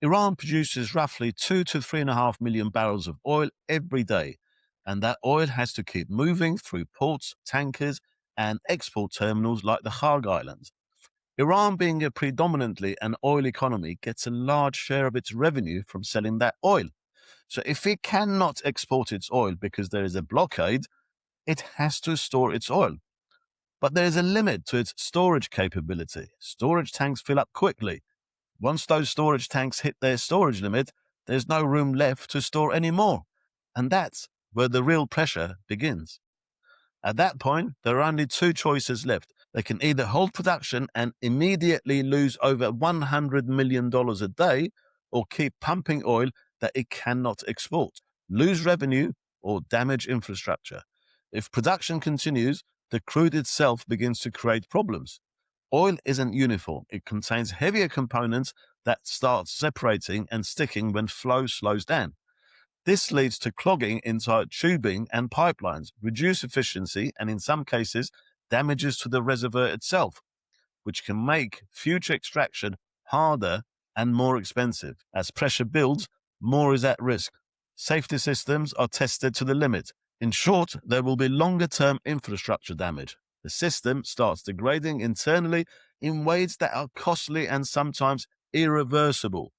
Iran produces roughly 2 to 3.5 million barrels of oil every day, and that oil has to keep moving through ports, tankers, and export terminals like the Kharg Islands. Iran, being a predominantly an oil economy, gets a large share of its revenue from selling that oil. So if it cannot export its oil because there is a blockade, it has to store its oil. But there is a limit to its storage capability. Storage tanks fill up quickly. Once those storage tanks hit their storage limit, there's no room left to store any more. And that's where the real pressure begins. At that point, there are only two choices left. They can either hold production and immediately lose over $100 million a day, or keep pumping oil that it cannot export, lose revenue, or damage infrastructure. If production continues, the crude itself begins to create problems. Oil isn't uniform. It contains heavier components that start separating and sticking when flow slows down. This leads to clogging inside tubing and pipelines, reduced efficiency, and in some cases, damages to the reservoir itself, which can make future extraction harder and more expensive. As pressure builds, more is at risk. Safety systems are tested to the limit. In short, there will be longer-term infrastructure damage. The system starts degrading internally in ways that are costly and sometimes irreversible.